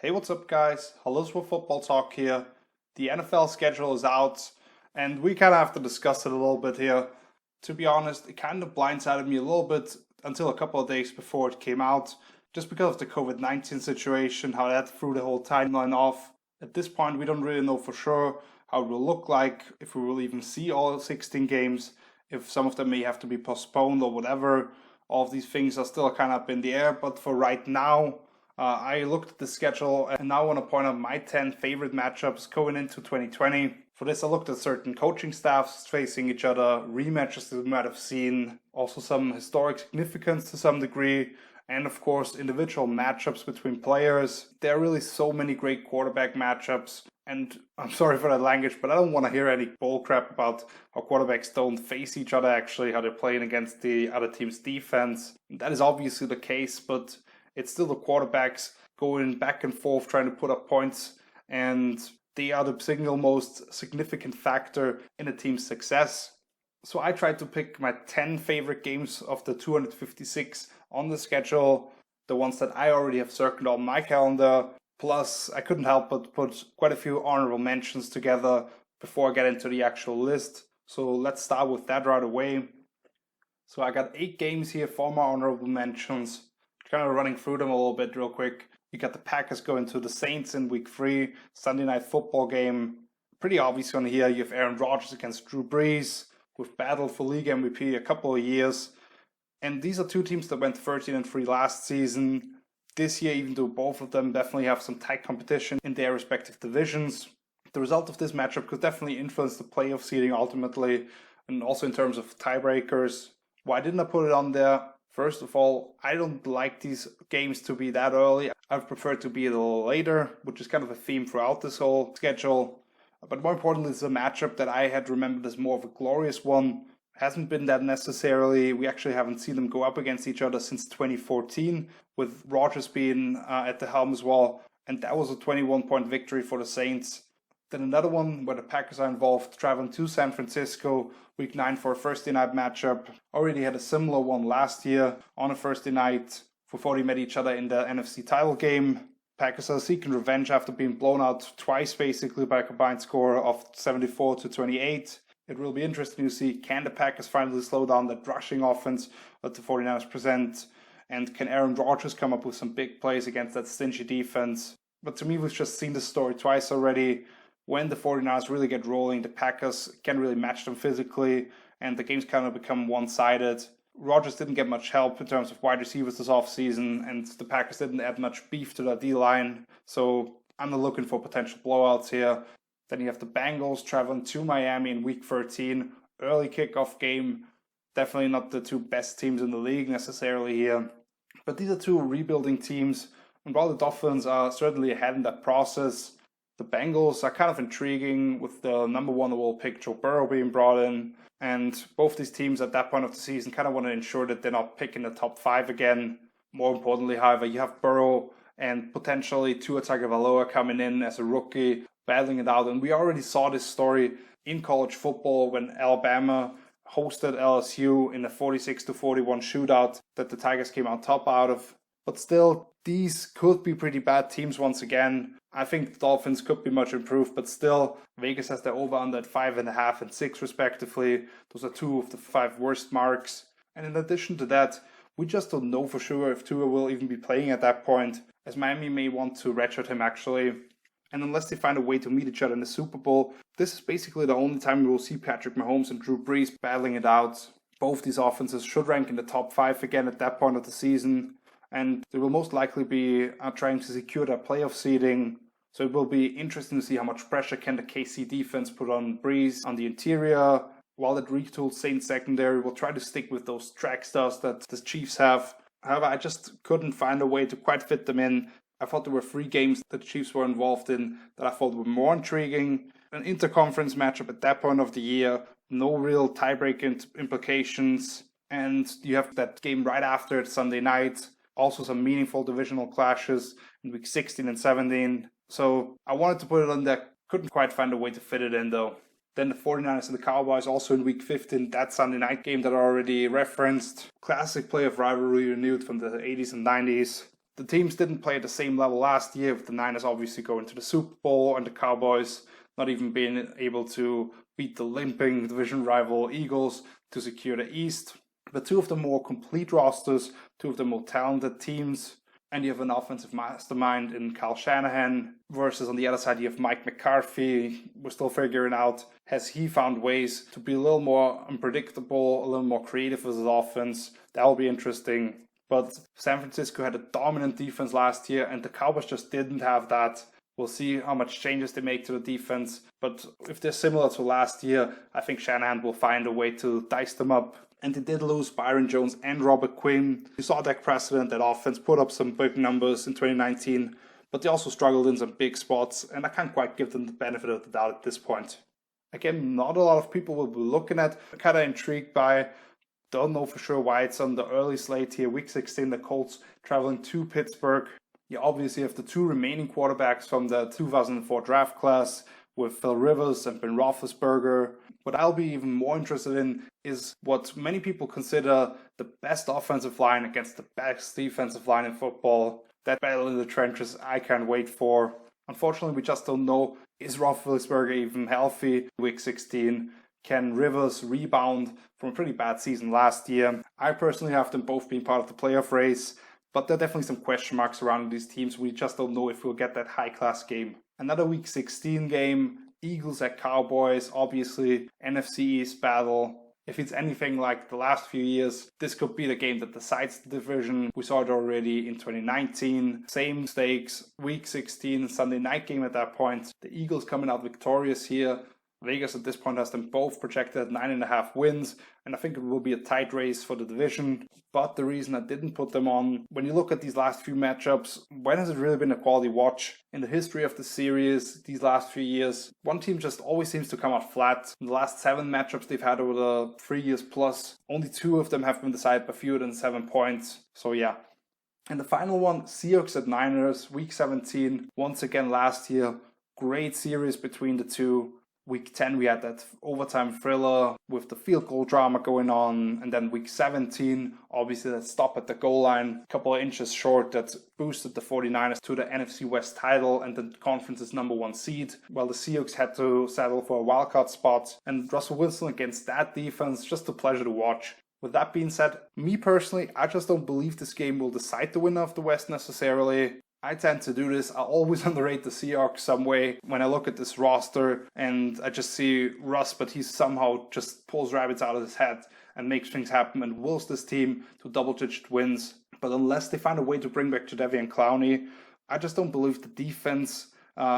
Hey, what's up, guys? Hello, for Football Talk here. The NFL schedule is out, and we kind of have to discuss it a little bit here. To be honest, it kind of blindsided me a little bit until a couple of days before it came out, just because of the COVID-19 situation, how that threw the whole timeline off. At this point, we don't really know for sure how it will look like, if we will even see all 16 games, if some of them may have to be postponed or whatever. All of these things are still kind of up in the air, but for right now, I looked at the schedule and now want to point out my 10 favorite matchups going into 2020. For this, I looked at certain coaching staffs facing each other, rematches that we might have seen, also some historic significance to some degree, and of course, individual matchups between players. There are really so many great quarterback matchups. And I'm sorry for that language, but I don't want to hear any bullcrap about how quarterbacks don't face each other, actually, how they're playing against the other team's defense. That is obviously the case, but it's still the quarterbacks going back and forth trying to put up points, and they are the single most significant factor in a team's success. So I tried to pick my 10 favorite games of the 256 on the schedule, the ones that I already have circled on my calendar. Plus, I couldn't help but put quite a few honorable mentions together before I get into the actual list. So let's start with that right away. So I got 8 games here for my honorable mentions. Kind of running through them a little bit real quick. You got the Packers going to the Saints in week 3, Sunday night football game. Pretty obvious on here. You have Aaron Rodgers against Drew Brees, who've battled for league MVP a couple of years. And these are two teams that went 13-3 last season. This year, even though both of them definitely have some tight competition in their respective divisions, the result of this matchup could definitely influence the playoff seeding ultimately, and also in terms of tiebreakers. Why didn't I put it on there? First of all, I don't like these games to be that early. I've preferred to be a little later, which is kind of a theme throughout this whole schedule. But more importantly, it's a matchup that I had remembered as more of a glorious one. Hasn't been that necessarily. We actually haven't seen them go up against each other since 2014, with Rodgers being at the helm as well. And that was a 21-point victory for the Saints. Then another one where the Packers are involved, traveling to San Francisco, week 9 for a Thursday night matchup. Already had a similar one last year on a Thursday night before they met each other in the NFC title game. Packers are seeking revenge after being blown out twice basically by a combined score of 74-28. It will be interesting to see, can the Packers finally slow down that rushing offense that the 49ers present? And can Aaron Rodgers come up with some big plays against that stingy defense? But to me, we've just seen this story twice already. When the 49ers really get rolling, the Packers can't really match them physically, and the games kind of become one-sided. Rodgers didn't get much help in terms of wide receivers this offseason, and the Packers didn't add much beef to their D-line, so I'm not looking for potential blowouts here. Then you have the Bengals traveling to Miami in week 13, early kickoff game. Definitely not the two best teams in the league necessarily here, but these are two rebuilding teams, and while the Dolphins are certainly ahead in that process, the Bengals are kind of intriguing with the number 1 overall pick, Joe Burrow, being brought in. And both these teams at that point of the season kind of want to ensure that they're not picking the top 5 again. More importantly, however, you have Burrow and potentially Tua Tagovailoa coming in as a rookie, battling it out. And we already saw this story in college football when Alabama hosted LSU in a 46-41 shootout that the Tigers came on top out of. But still, these could be pretty bad teams once again. I think the Dolphins could be much improved, but still, Vegas has their over-under at 5.5 and 6 respectively. Those are 2 of the 5 worst marks. And in addition to that, we just don't know for sure if Tua will even be playing at that point, as Miami may want to redshirt him actually. And unless they find a way to meet each other in the Super Bowl, this is basically the only time we will see Patrick Mahomes and Drew Brees battling it out. Both these offenses should rank in the top 5 again at that point of the season, and they will most likely be trying to secure their playoff seeding. So it will be interesting to see how much pressure can the KC defense put on Brees on the interior, while that retooled Saints secondary will try to stick with those track stars that the Chiefs have. However, I just couldn't find a way to quite fit them in. I thought there were 3 games that the Chiefs were involved in that I thought were more intriguing. An interconference matchup at that point of the year, no real tiebreak implications, and you have that game right after it, Sunday night. Also some meaningful divisional clashes in week 16 and 17. So I wanted to put it on there, couldn't quite find a way to fit it in though. Then the 49ers and the Cowboys also in week 15, that Sunday night game that I already referenced. Classic playoff rivalry renewed from the 80s and 90s. The teams didn't play at the same level last year, with the Niners obviously going to the Super Bowl and the Cowboys not even being able to beat the limping division rival Eagles to secure the East. But two of the more complete rosters, two of the more talented teams, and you have an offensive mastermind in Kyle Shanahan versus on the other side you have Mike McCarthy. We're still figuring out, has he found ways to be a little more unpredictable, a little more creative with his offense? That'll be interesting. But San Francisco had a dominant defense last year, and the Cowboys just didn't have that. We'll see how much changes they make to the defense. But if they're similar to last year, I think Shanahan will find a way to dice them up. And they did lose Byron Jones and Robert Quinn. You saw Dak Prescott, that offense put up some big numbers in 2019, but they also struggled in some big spots, and I can't quite give them the benefit of the doubt at this point. Again, not a lot of people will be looking at. I'm kind of intrigued by. Don't know for sure why it's on the early slate here. Week 16, the Colts traveling to Pittsburgh. You obviously have the two remaining quarterbacks from the 2004 draft class with Phil Rivers and Ben Roethlisberger. What I'll be even more interested in is what many people consider the best offensive line against the best defensive line in football. That battle in the trenches I can't wait for. Unfortunately, we just don't know, is Roethlisberger even healthy Week 16? Can Rivers rebound from a pretty bad season last year? I personally have them both being part of the playoff race, but there are definitely some question marks around these teams. We just don't know if we'll get that high-class game. Another Week 16 game, Eagles at Cowboys, obviously NFC East battle. If it's anything like the last few years, this could be the game that decides the division. We saw it already in 2019. Same stakes, Week 16, Sunday night game at that point. The Eagles coming out victorious here. Vegas at this point has them both projected at 9.5 wins, and I think it will be a tight race for the division. But the reason I didn't put them on, when you look at these last few matchups, when has it really been a quality watch? In the history of the series, these last few years, one team just always seems to come out flat. In the last 7 matchups they've had over the 3 years plus, only 2 of them have been decided by fewer than 7 points. So yeah. And the final one, Seahawks at Niners, Week 17. Once again last year, great series between the two. Week 10, we had that overtime thriller with the field goal drama going on. And then week 17, obviously that stop at the goal line, a couple of inches short, that boosted the 49ers to the NFC West title and the conference's number 1 seed, while the Seahawks had to settle for a wildcard spot. And Russell Wilson against that defense, just a pleasure to watch. With that being said, me personally, I just don't believe this game will decide the winner of the West necessarily. I tend to do this. I always underrate the Seahawks some way when I look at this roster and I just see Russ, but he somehow just pulls rabbits out of his head and makes things happen and wills this team to double-digit wins. But unless they find a way to bring back Jadeveon Clowney, I just don't believe the defense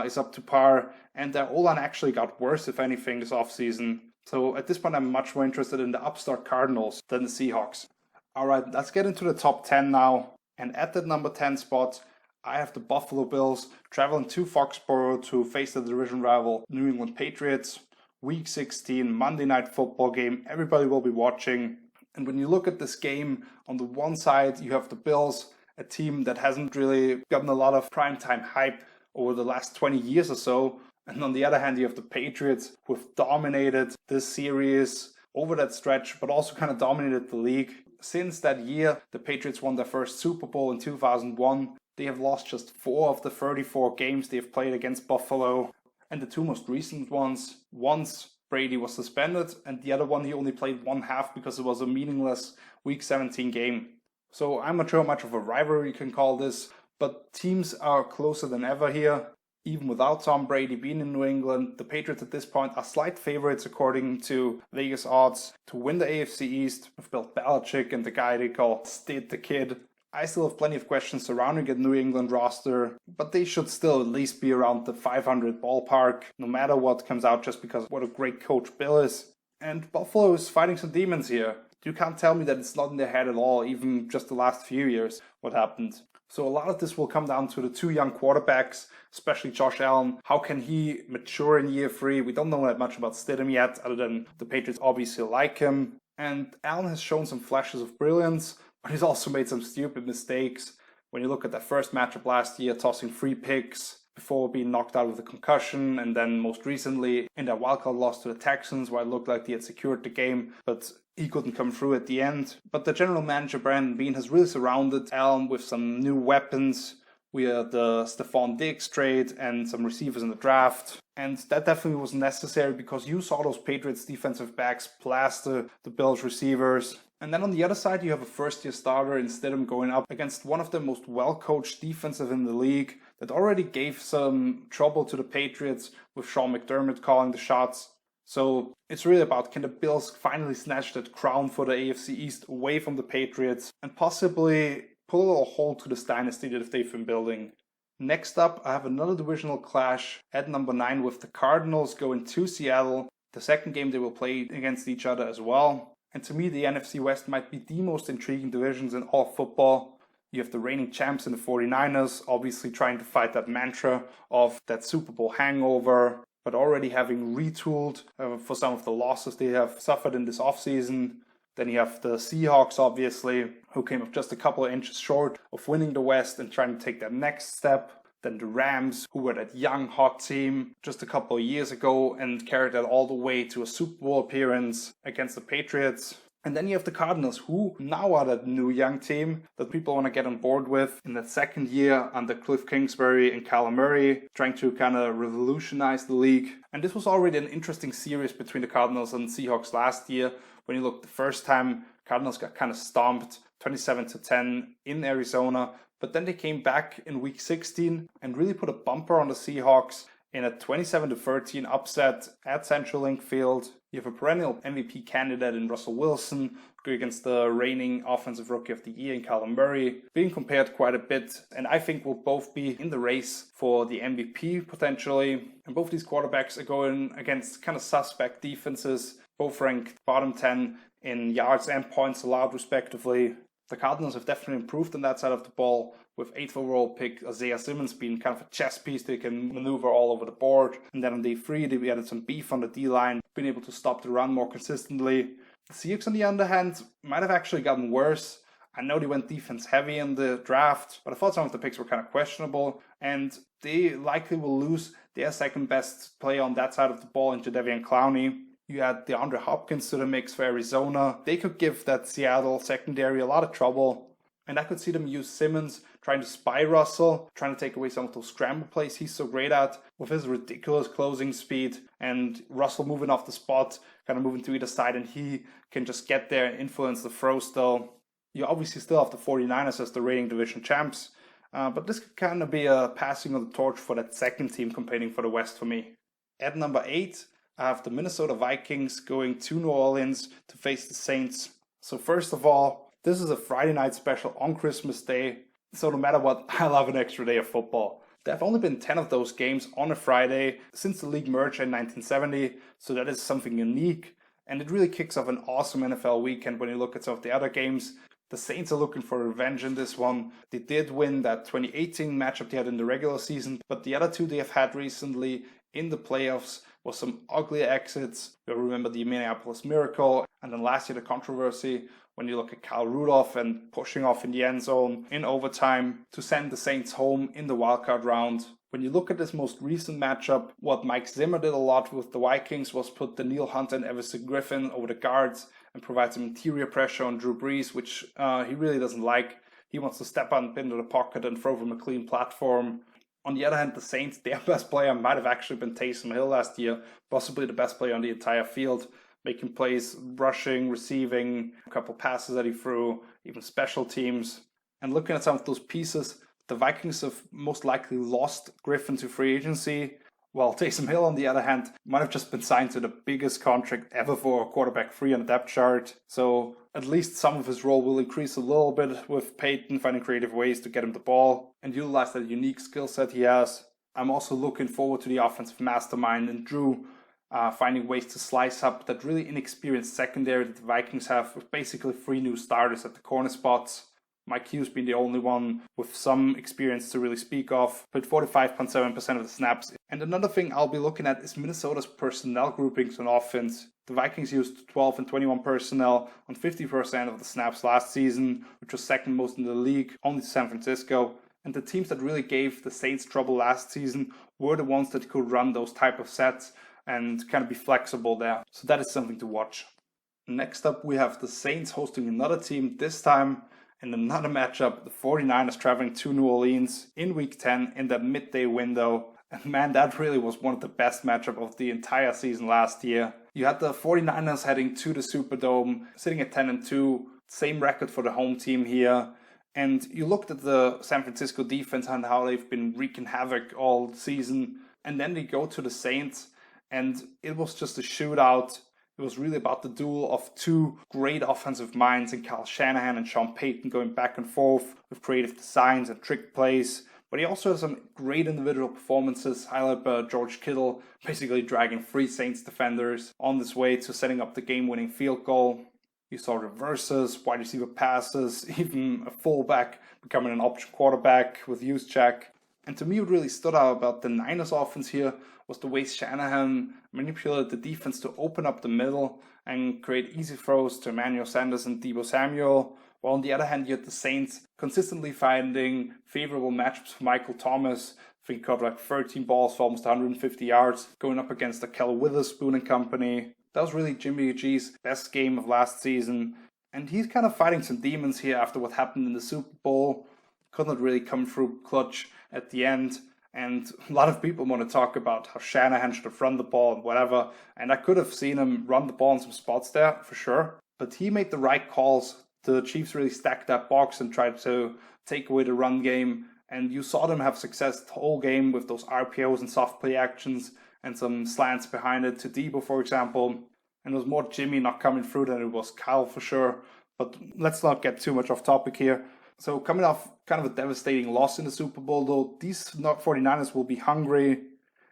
is up to par, and their O-line actually got worse, if anything, this offseason. So at this point, I'm much more interested in the upstart Cardinals than the Seahawks. All right, let's get into the top 10 now. And at that number 10 spot, I have the Buffalo Bills traveling to Foxborough to face the division rival New England Patriots. Week 16, Monday Night Football game. Everybody will be watching. And when you look at this game, on the one side, you have the Bills, a team that hasn't really gotten a lot of primetime hype over the last 20 years or so. And on the other hand, you have the Patriots, who have dominated this series over that stretch, but also kind of dominated the league. Since that year, the Patriots won their first Super Bowl in 2001. They have lost just 4 of the 34 games they've played against Buffalo. And the 2 most recent ones, once Brady was suspended, and the other one he only played one half because it was a meaningless Week 17 game. So I'm not sure how much of a rivalry you can call this, but teams are closer than ever here. Even without Tom Brady being in New England, the Patriots at this point are slight favorites according to Vegas odds to win the AFC East with Bill Belichick and the guy they call Stid the Kid. I still have plenty of questions surrounding the New England roster, but they should still at least be around the 500 ballpark, no matter what comes out, just because what a great coach Bill is. And Buffalo is fighting some demons here. You can't tell me that it's not in their head at all, even just the last few years, what happened. So a lot of this will come down to the 2 young quarterbacks, especially Josh Allen. How can he mature in year 3? We don't know that much about Stidham yet, other than the Patriots obviously like him. And Allen has shown some flashes of brilliance, but he's also made some stupid mistakes. When you look at that first matchup last year, tossing 3 picks before being knocked out with a concussion, and then most recently in their wildcard loss to the Texans, where it looked like they had secured the game. But he couldn't come through at the end. But the general manager, Brandon Beane, has really surrounded Allen with some new weapons. We had the Stephon Diggs trade and some receivers in the draft. And that definitely was necessary because you saw those Patriots defensive backs blast the Bills receivers. And then on the other side, you have a first-year starter in Stidham going up against one of the most well-coached defensive in the league that already gave some trouble to the Patriots with Sean McDermott calling the shots. So it's really about, can the Bills finally snatch that crown for the AFC East away from the Patriots and possibly pull a little hold to this dynasty that they've been building. Next up, I have another divisional clash at number 9 with the Cardinals going to Seattle. The second game they will play against each other as well. And to me, the NFC West might be the most intriguing divisions in all of football. You have the reigning champs in the 49ers, obviously trying to fight that mantra of that Super Bowl hangover, but already having retooled for some of the losses they have suffered in this offseason. Then you have the Seahawks, obviously, who came up just a couple of inches short of winning the West and trying to take that next step. Then the Rams, who were that young, hot team just a couple of years ago and carried that all the way to a Super Bowl appearance against the Patriots. And then you have the Cardinals, who now are that new young team that people want to get on board with in that second year under Cliff Kingsbury and Kyler Murray, trying to kind of revolutionize the league. And this was already an interesting series between the Cardinals and Seahawks last year. When you look the first time, Cardinals got kind of stomped 27-10 in Arizona, but then they came back in week 16 and really put a bumper on the Seahawks in a 27-13 upset at Central Link Field. You have a perennial MVP candidate in Russell Wilson against the reigning Offensive Rookie of the Year in Kyler Murray, being compared quite a bit, and I think will both be in the race for the MVP potentially. And both these quarterbacks are going against kind of suspect defenses, both ranked bottom 10 in yards and points allowed respectively. The Cardinals have definitely improved on that side of the ball, with 8th overall pick Isaiah Simmons being kind of a chess piece they can maneuver all over the board. And then on day 3, they added some beef on the D-line, being able to stop the run more consistently. The Seahawks, on the other hand, might have actually gotten worse. I know they went defense heavy in the draft, but I thought some of the picks were kind of questionable, and they likely will lose their second best player on that side of the ball into Jadeveon Clowney. You add DeAndre Hopkins to the mix for Arizona. They could give that Seattle secondary a lot of trouble. And I could see them use Simmons trying to spy Russell, trying to take away some of those scramble plays he's so great at with his ridiculous closing speed. And Russell moving off the spot, kind of moving to either side, and he can just get there and influence the throw still. You obviously still have the 49ers as the reigning division champs. But this could kind of be a passing of the torch for that second team competing for the West for me. At number 8, I have the Minnesota Vikings going to New Orleans to face the Saints. So first of all, this is a Friday night special on Christmas Day. So no matter what, I love an extra day of football. There have only been 10 of those games on a Friday since the league merged in 1970. So that is something unique. And it really kicks off an awesome NFL weekend when you look at some of the other games. The Saints are looking for revenge in this one. They did win that 2018 matchup they had in the regular season, but the other two they have had recently in the playoffs was some ugly exits. You'll remember the Minneapolis Miracle, and then last year the controversy when you look at Kyle Rudolph and pushing off in the end zone in overtime to send the Saints home in the wildcard round. When you look at this most recent matchup, what Mike Zimmer did a lot with the Vikings was put Danielle Hunter and Everson Griffin over the guards and provide some interior pressure on Drew Brees, which he really doesn't like. He wants to step up into the pocket and throw from a clean platform. On the other hand, the Saints, their best player might have actually been Taysom Hill last year, possibly the best player on the entire field, making plays, rushing, receiving, a couple passes that he threw, even special teams. And looking at some of those pieces, the Vikings have most likely lost Griffin to free agency, while Taysom Hill, on the other hand, might have just been signed to the biggest contract ever for a quarterback free on the depth chart. So at least some of his role will increase a little bit with Peyton finding creative ways to get him the ball and utilize that unique skill set he has. I'm also looking forward to the offensive mastermind and Drew finding ways to slice up that really inexperienced secondary that the Vikings have with basically 3 new starters at the corner spots. Mike Hughes being the only one with some experience to really speak of, but 45.7% of the snaps. And another thing I'll be looking at is Minnesota's personnel groupings on offense. The Vikings used 12 and 21 personnel on 50% of the snaps last season, which was second most in the league, only to San Francisco. And the teams that really gave the Saints trouble last season were the ones that could run those type of sets and kind of be flexible there. So that is something to watch. Next up, we have the Saints hosting another team, this time in another matchup. The 49ers traveling to New Orleans in Week 10 in that midday window. And man, that really was one of the best matchups of the entire season last year. You had the 49ers heading to the Superdome, sitting at 10-2, same record for the home team here. And you looked at the San Francisco defense and how they've been wreaking havoc all season. And then they go to the Saints, and it was just a shootout. It was really about the duel of two great offensive minds in Kyle Shanahan and Sean Payton going back and forth with creative designs and trick plays. But he also has some great individual performances, highlighted by George Kittle, basically dragging 3 Saints defenders on this way to setting up the game-winning field goal. You saw reverses, wide receiver passes, even a fullback becoming an option quarterback with Juszczyk. And to me, what really stood out about the Niners offense here was the way Shanahan manipulated the defense to open up the middle and create easy throws to Emmanuel Sanders and Deebo Samuel. While on the other hand, you had the Saints consistently finding favorable matchups for Michael Thomas. I think he caught like 13 balls for almost 150 yards, going up against the Kel Witherspoon and company. That was really Jimmy G's best game of last season. And he's kind of fighting some demons here after what happened in the Super Bowl. Could not really come through clutch at the end. And a lot of people want to talk about how Shanahan should have run the ball and whatever. And I could have seen him run the ball in some spots there, for sure. But he made the right calls. The Chiefs really stacked that box and tried to take away the run game. And you saw them have success the whole game with those RPOs and soft play actions and some slants behind it to Deebo, for example. And it was more Jimmy not coming through than it was Kyle, for sure. But let's not get too much off topic here. So coming off kind of a devastating loss in the Super Bowl, though, these 49ers will be hungry.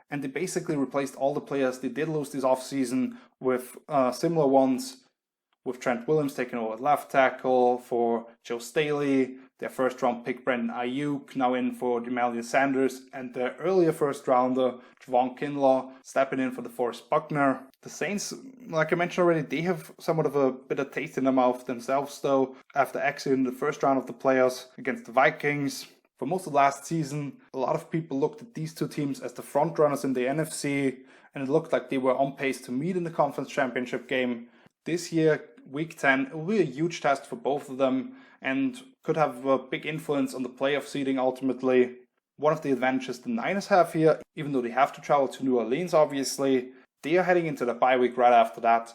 And they basically replaced all the players they did lose this offseason with similar ones, with Trent Williams taking over at left tackle for Joe Staley, their first-round pick Brandon Ayuk now in for Emmanuel Sanders, and their earlier first-rounder Javon Kinlaw stepping in for DeForest Buckner. The Saints, like I mentioned already, they have somewhat of a bit of taste in their mouth themselves, though, after exiting the first round of the playoffs against the Vikings. For most of last season, a lot of people looked at these two teams as the frontrunners in the NFC, and it looked like they were on pace to meet in the conference championship game. This year, Week 10, it will be a huge test for both of them and could have a big influence on the playoff seeding ultimately. One of the advantages the Niners have here, even though they have to travel to New Orleans, obviously, they are heading into the bye week right after that.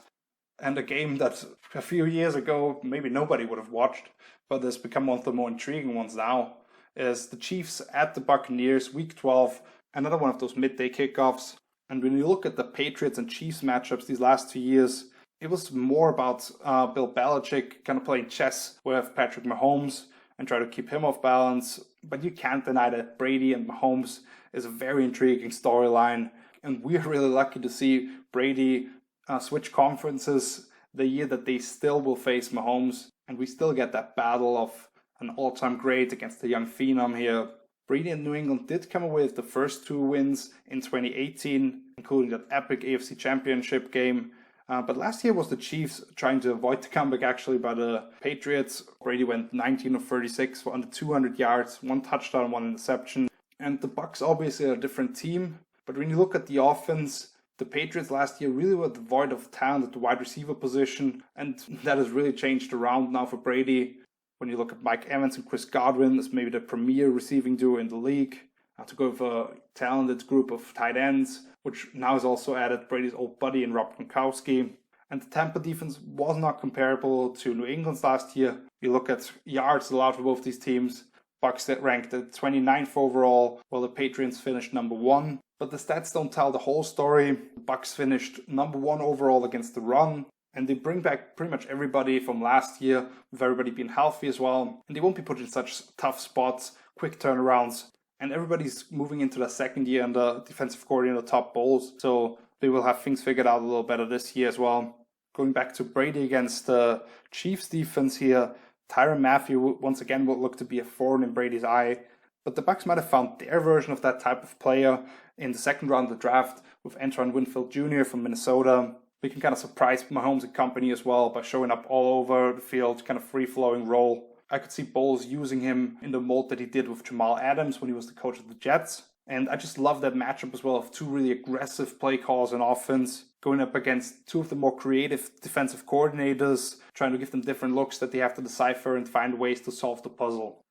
And a game that a few years ago maybe nobody would have watched, but has become one of the more intriguing ones now, is the Chiefs at the Buccaneers, Week 12, another one of those midday kickoffs. And when you look at the Patriots and Chiefs matchups these last 2 years, it was more about Bill Belichick kind of playing chess with Patrick Mahomes and try to keep him off balance. But you can't deny that Brady and Mahomes is a very intriguing storyline. And we're really lucky to see Brady switch conferences the year that they still will face Mahomes. And we still get that battle of an all-time great against the young phenom here. Brady and New England did come away with the first 2 wins in 2018, including that epic AFC Championship game. But last year was the Chiefs trying to avoid the comeback actually by the Patriots. Brady went 19 of 36 for under 200 yards, 1 touchdown, 1 interception. And the Bucs obviously are a different team. But when you look at the offense, the Patriots last year really were devoid of talent at the wide receiver position. And that has really changed around now for Brady. When you look at Mike Evans and Chris Godwin as maybe the premier receiving duo in the league. To go with a talented group of tight ends, which now has also added Brady's old buddy in Rob Gronkowski. And the Tampa defense was not comparable to New England's last year. You look at yards allowed for both these teams. Bucs that ranked at 29th overall, while the Patriots finished number 1. But the stats don't tell the whole story. The Bucs finished number 1 overall against the run. And they bring back pretty much everybody from last year, with everybody being healthy as well. And they won't be put in such tough spots, quick turnarounds. And everybody's moving into the second year under defensive coordinator Todd Bowles, so they will have things figured out a little better this year as well. Going back to Brady against the Chiefs defense here, Tyrann Mathieu once again will look to be a thorn in Brady's eye, but the Bucs might have found their version of that type of player in the second round of the draft with Antoine Winfield Jr. from Minnesota. We can kind of surprise Mahomes and company as well by showing up all over the field, kind of free-flowing role. I could see Bowles using him in the mold that he did with Jamal Adams when he was the coach of the Jets. And I just love that matchup as well of 2 really aggressive play calls on offense. going up against two of the more creative defensive coordinators, trying to give them different looks that they have to decipher and find ways to solve the puzzle.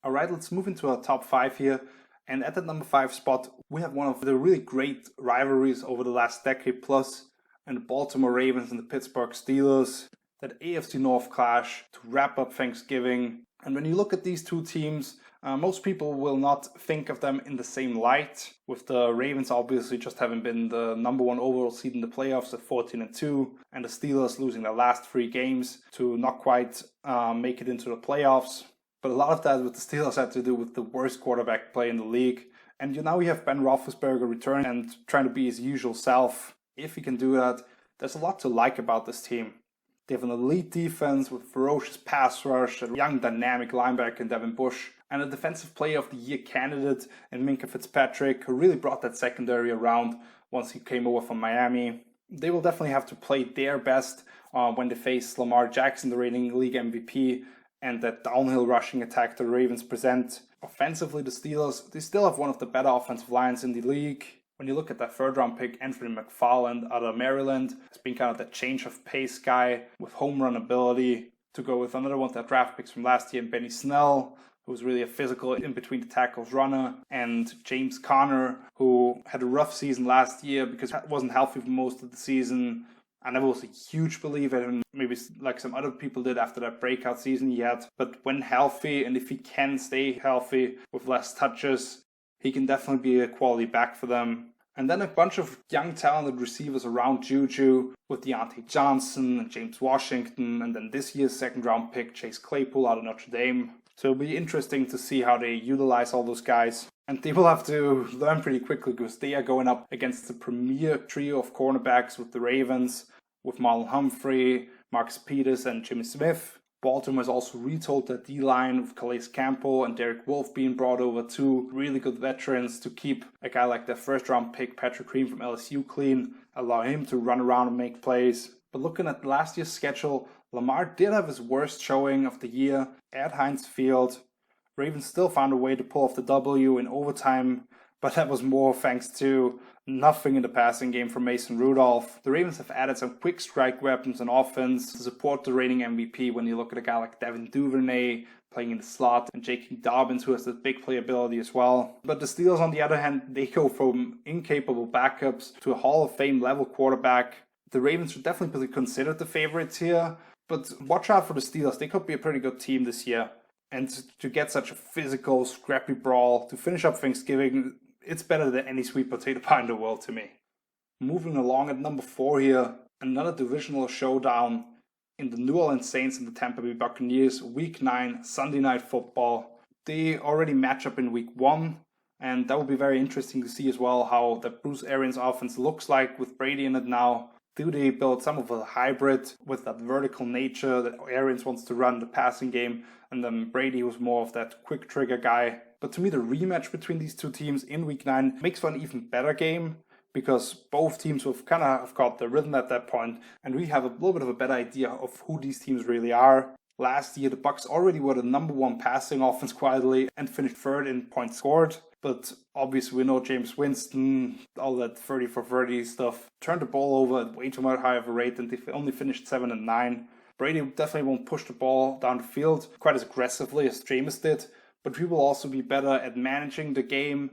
All right, let's move into our top 5 here. And at the number 5 spot, we have one of the really great rivalries over the last decade plus, and the Baltimore Ravens and the Pittsburgh Steelers, that AFC North clash to wrap up Thanksgiving. And when you look at these two teams, most people will not think of them in the same light, with the Ravens obviously just having been the number 1 overall seed in the playoffs at 14-2, and the Steelers losing their last 3 games to not quite make it into the playoffs. But a lot of that with the Steelers had to do with the worst quarterback play in the league. And now we have Ben Roethlisberger returning and trying to be his usual self. If he can do that, there's a lot to like about this team. They have an elite defense with ferocious pass rush, a young dynamic linebacker in Devin Bush, and a defensive player of the year candidate in Minkah Fitzpatrick, who really brought that secondary around once he came over from Miami. They will definitely have to play their best when they face Lamar Jackson, the reigning league MVP, and that downhill rushing attack the Ravens present. Offensively, the Steelers, they still have one of the better offensive lines in the league. When you look at that third round pick, Anthony McFarland out of Maryland, has been kind of that change of pace guy with home run ability, to go with another one of their draft picks from last year, Benny Snell, who was really a physical in between the tackles runner, and James Conner, who had a rough season last year because he wasn't healthy for most of the season. I never was a huge believer in, maybe like some other people did after that breakout season he had. But when healthy, and if he can stay healthy with less touches, he can definitely be a quality back for them. And then a bunch of young talented receivers around Juju with Deontay Johnson and James Washington, and then this year's second round pick, Chase Claypool out of Notre Dame. So it'll be interesting to see how they utilize all those guys. And they will have to learn pretty quickly because they are going up against the premier trio of cornerbacks with the Ravens, with Marlon Humphrey, Marcus Peters, and Jimmy Smith. Baltimore has also retold their D-line with Calais Campbell and Derek Wolfe being brought over, two really good veterans to keep a guy like their first-round pick, Patrick Queen from LSU, clean, allow him to run around and make plays. But looking at last year's schedule, Lamar did have his worst showing of the year at Heinz Field. Ravens still found a way to pull off the W in overtime, but that was more thanks to nothing in the passing game from Mason Rudolph. The Ravens have added some quick strike weapons on offense to support the reigning MVP when you look at a guy like Devin Duvernay playing in the slot and J.K. Dobbins, who has the big playability as well. But the Steelers, on the other hand, they go from incapable backups to a Hall of Fame level quarterback. The Ravens should definitely be considered the favorites here, but watch out for the Steelers. They could be a pretty good team this year. And to get such a physical, scrappy brawl to finish up Thanksgiving, it's better than any sweet potato pie in the world to me. Moving along at number 4 here, another divisional showdown in the New Orleans Saints and the Tampa Bay Buccaneers, Week 9, Sunday Night Football. They already match up in Week 1, and that will be very interesting to see as well how the Bruce Arians offense looks like with Brady in it now. Do they build some of a hybrid with that vertical nature that Arians wants to run the passing game, and then Brady was more of that quick trigger guy? But to me, the rematch between these two teams in Week 9 makes for an even better game because both teams have kind of got the rhythm at that point, and we have a little bit of a better idea of who these teams really are. Last year, the Bucs already were the number 1 passing offense quietly and finished third in points scored. But obviously, we know James Winston, all that 30 for 30 stuff, turned the ball over at way too much higher of a rate, and they only finished 7-9. Brady definitely won't push the ball down the field quite as aggressively as Jameis did, but we will also be better at managing the game,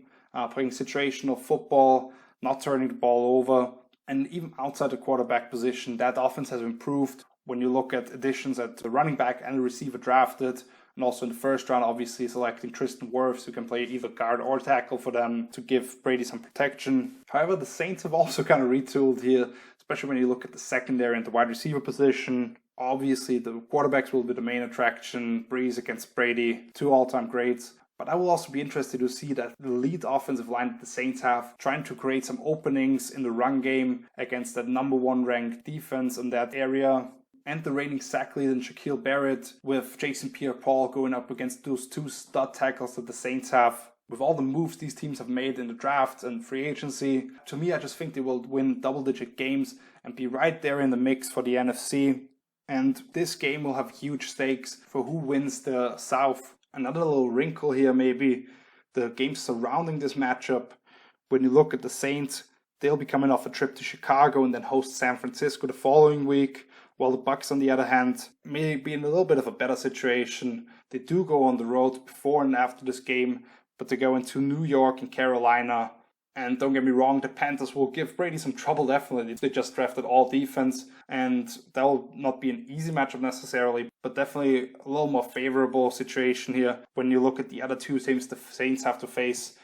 playing situational football, not turning the ball over, and even outside the quarterback position, that offense has improved when you look at additions at the running back and the receiver drafted. And also in the first round, obviously selecting Tristan Wirfs, who can play either guard or tackle for them to give Brady some protection. However, the Saints have also kind of retooled here, especially when you look at the secondary and the wide receiver position. Obviously, the quarterbacks will be the main attraction. Breeze against Brady, 2 all-time greats. But I will also be interested to see that the elite offensive line that the Saints have, trying to create some openings in the run game against that number 1 ranked defense in that area. And the reigning sack leader in Shaquille Barrett, with Jason Pierre-Paul going up against those 2 stud tackles that the Saints have. With all the moves these teams have made in the draft and free agency, to me, I just think they will win double-digit games and be right there in the mix for the NFC. And this game will have huge stakes for who wins the South. Another little wrinkle here maybe, the games surrounding this matchup. When you look at the Saints, They'll be coming off a trip to Chicago and then host San Francisco the following week, while the Bucs, on the other hand, may be in a little bit of a better situation. They do go on the road before and after this game, but they go into New York and Carolina. And don't get me wrong, the Panthers will give Brady some trouble, definitely. They just drafted all defense, and that will not be an easy matchup necessarily, but definitely a little more favorable situation here when you look at the other two teams the Saints have to face.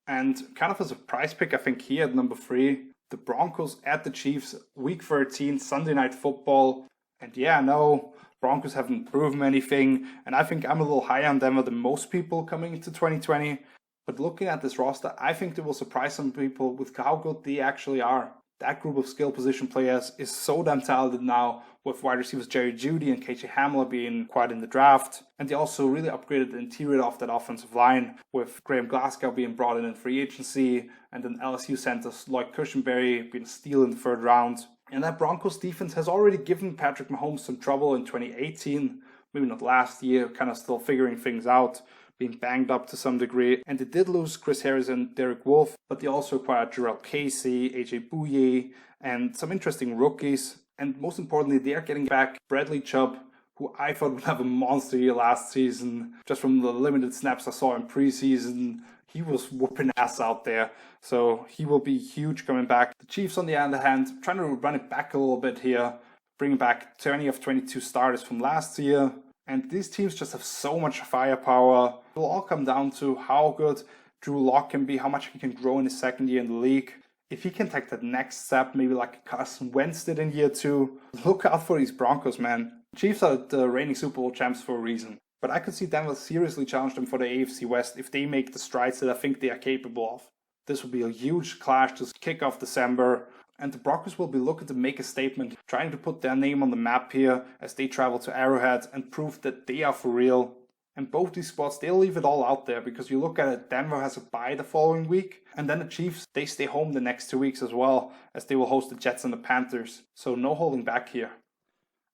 And kind of a surprise pick, I think, here at number 3, the Broncos at the Chiefs, Week 13, Sunday Night Football. And yeah, no, Broncos haven't proven anything, and I think I'm a little higher on Denver than most people coming into 2020. But looking at this roster, I think they will surprise some people with how good they actually are. That group of skill position players is so damn talented now, with wide receivers Jerry Jeudy and KJ Hamler being quite in the draft. And they also really upgraded the interior of that offensive line, with Graham Glasgow being brought in free agency, and then LSU centers Lloyd Cushenberry being a steal in the 3rd round. And that Broncos defense has already given Patrick Mahomes some trouble in 2018, maybe not last year, kind of still figuring things out, being banged up to some degree. And they did lose Chris Harris and Derek Wolfe, but they also acquired Jarrell Casey, AJ Bouye, and some interesting rookies. And most importantly, they are getting back Bradley Chubb, who I thought would have a monster year last season. Just from the limited snaps I saw in preseason, he was whooping ass out there. So he will be huge coming back. The Chiefs, on the other hand, trying to run it back a little bit here, bringing back 20 of 22 starters from last year. And these teams just have so much firepower. It will all come down to how good Drew Lock can be, how much he can grow in his 2nd year in the league. If he can take that next step, maybe like Carson Wentz did in year 2, look out for these Broncos, man. Chiefs are the reigning Super Bowl champs for a reason. But I could see Denver seriously challenge them for the AFC West if they make the strides that I think they are capable of. This will be a huge clash to kick off December. And the Broncos will be looking to make a statement, trying to put their name on the map here as they travel to Arrowhead and prove that they are for real. And both these spots, they'll leave it all out there, because you look at it, Denver has a bye the following week, and then the Chiefs, they stay home the next 2 weeks as well, as they will host the Jets and the Panthers. So no holding back here.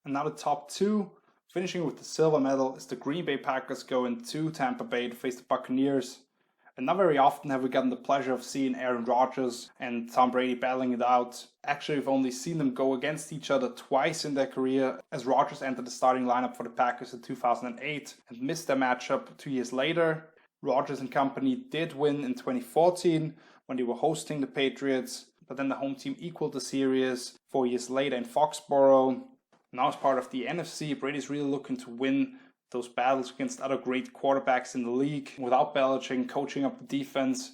And now the top 2, finishing with the silver medal, is the Green Bay Packers going to Tampa Bay to face the Buccaneers. And not very often have we gotten the pleasure of seeing Aaron Rodgers and Tom Brady battling it out. Actually, we've only seen them go against each other twice in their career, as Rodgers entered the starting lineup for the Packers in 2008 and missed their matchup 2 years later. Rodgers and company did win in 2014 when they were hosting the Patriots, but then the home team equaled the series 4 years later in Foxborough. Now as part of the NFC, Brady's really looking to win those battles against other great quarterbacks in the league without Belichick coaching up the defense.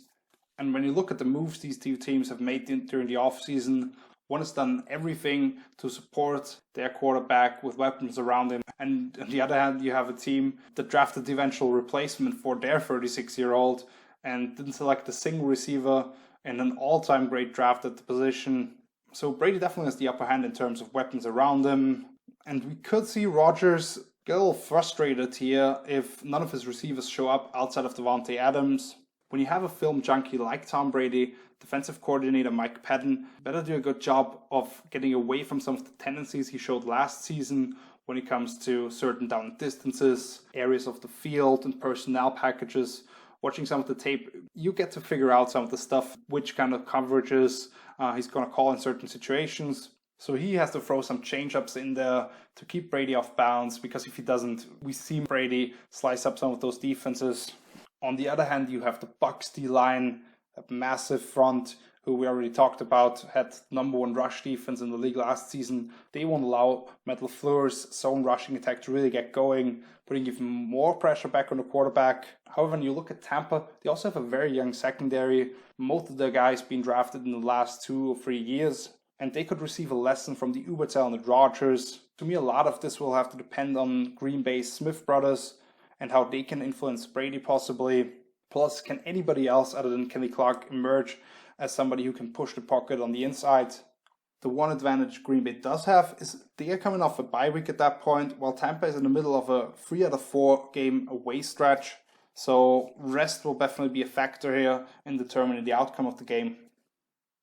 And when you look at the moves these two teams have made during the offseason, one has done everything to support their quarterback with weapons around him. And on the other hand, you have a team that drafted the eventual replacement for their 36-year-old and didn't select a single receiver in an all-time great draft at the position. So Brady definitely has the upper hand in terms of weapons around him. And we could see Rodgers get a little frustrated here if none of his receivers show up outside of Devontae Adams. When you have a film junkie like Tom Brady, defensive coordinator Mike Patton better do a good job of getting away from some of the tendencies he showed last season when it comes to certain down distances, areas of the field, and personnel packages. Watching some of the tape, you get to figure out some of the stuff, which kind of coverages he's going to call in certain situations. So he has to throw some change-ups in there to keep Brady off balance, because if he doesn't, we see Brady slice up some of those defenses. On the other hand, you have the Bucs D-line, a massive front, who we already talked about, had number 1 rush defense in the league last season. They won't allow Matt LaFleur's zone rushing attack to really get going, putting even more pressure back on the quarterback. However, when you look at Tampa, they also have a very young secondary, most of the guys being drafted in the last 2 or 3 years. And they could receive a lesson from the uber-talented Rodgers. To me, a lot of this will have to depend on Green Bay's Smith brothers and how they can influence Brady possibly. Plus, can anybody else other than Kenny Clark emerge as somebody who can push the pocket on the inside? The one advantage Green Bay does have is they are coming off a bye week at that point, while Tampa is in the middle of a 3 out of 4 game away stretch. So rest will definitely be a factor here in determining the outcome of the game.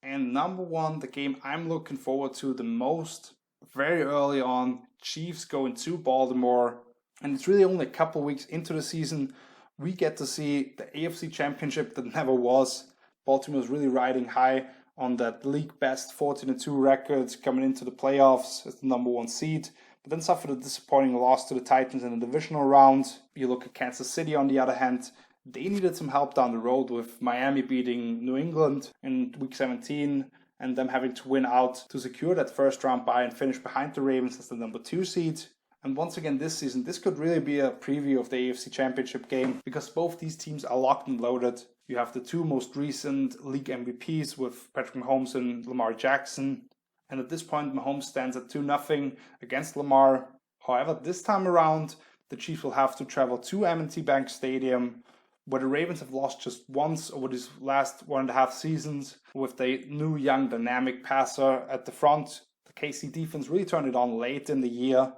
And number 1, the game I'm looking forward to the most, very early on, Chiefs going to Baltimore. And it's really only a couple weeks into the season, we get to see the AFC Championship that never was. Baltimore's really riding high on that league best 14-2 record coming into the playoffs as the number 1 seed, but then suffered a disappointing loss to the Titans in the divisional round. You look at Kansas City on the other hand, they needed some help down the road with Miami beating New England in week 17 and them having to win out to secure that first round bye and finish behind the Ravens as the number 2 seed. And once again this season, this could really be a preview of the AFC Championship game because both these teams are locked and loaded. You have the 2 most recent league MVPs with Patrick Mahomes and Lamar Jackson. And at this point, Mahomes stands at 2-0 against Lamar. However, this time around, the Chiefs will have to travel to M&T Bank Stadium, where the Ravens have lost just once over these last 1.5 seasons, with the new young dynamic passer at the front. The KC defense really turned it on late in the year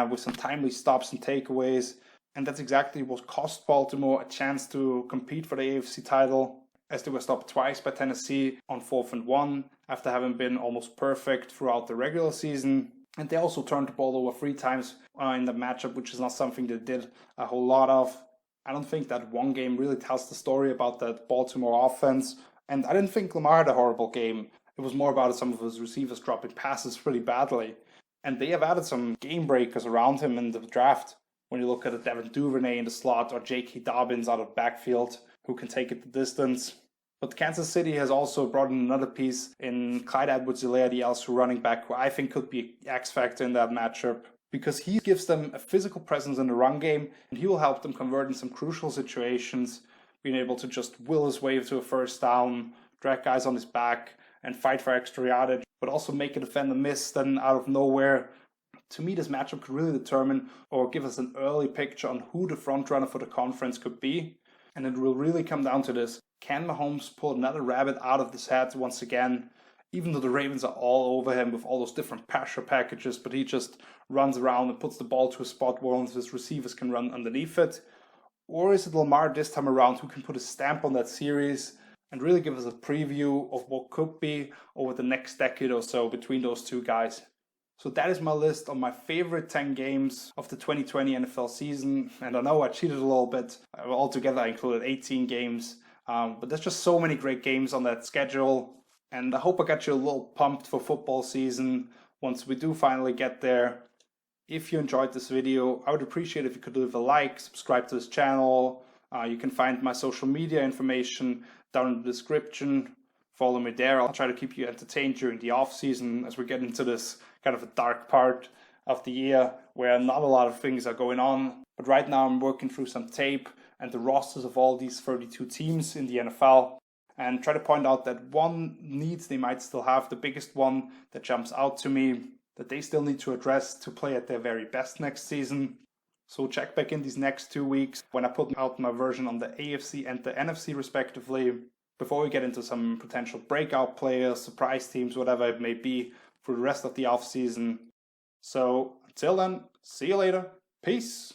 with some timely stops and takeaways. And that's exactly what cost Baltimore a chance to compete for the AFC title, as they were stopped twice by Tennessee on 4th and 1 after having been almost perfect throughout the regular season. And they also turned the ball over 3 times in the matchup, which is not something they did a whole lot of. I don't think that one game really tells the story about that Baltimore offense. And I didn't think Lamar had a horrible game. It was more about some of his receivers dropping passes pretty badly. And they have added some game breakers around him in the draft. When you look at a Devin Duvernay in the slot or J.K. Dobbins out of backfield who can take it the distance. But Kansas City has also brought in another piece in Clyde Edwards-Helaire, the LSU running back, who I think could be an X factor in that matchup, because he gives them a physical presence in the run game, and he will help them convert in some crucial situations, being able to just will his way to a first down, drag guys on his back, and fight for extra yardage, but also make a defender miss then out of nowhere. To me, this matchup could really determine or give us an early picture on who the front runner for the conference could be. And it will really come down to this. Can Mahomes pull another rabbit out of his hat once again? Even though the Ravens are all over him with all those different pressure packages, but he just runs around and puts the ball to a spot where one of his receivers can run underneath it. Or is it Lamar this time around who can put a stamp on that series and really give us a preview of what could be over the next decade or so between those two guys? So that is my list of my favorite 10 games of the 2020 NFL season. And I know I cheated a little bit. Altogether, I included 18 games. But there's just so many great games on that schedule. And I hope I got you a little pumped for football season once we do finally get there. If you enjoyed this video, I would appreciate if you could leave a like, subscribe to this channel. You can find my social media information down in the description. Follow me there. I'll try to keep you entertained during the off season as we get into this kind of a dark part of the year where not a lot of things are going on. But right now I'm working through some tape and the rosters of all these 32 teams in the NFL and try to point out that one needs they might still have, the biggest one that jumps out to me, that they still need to address to play at their very best next season. So check back in these next 2 weeks when I put out my version on the AFC and the NFC respectively, before we get into some potential breakout players, surprise teams, whatever it may be for the rest of the offseason. So until then, see you later. Peace.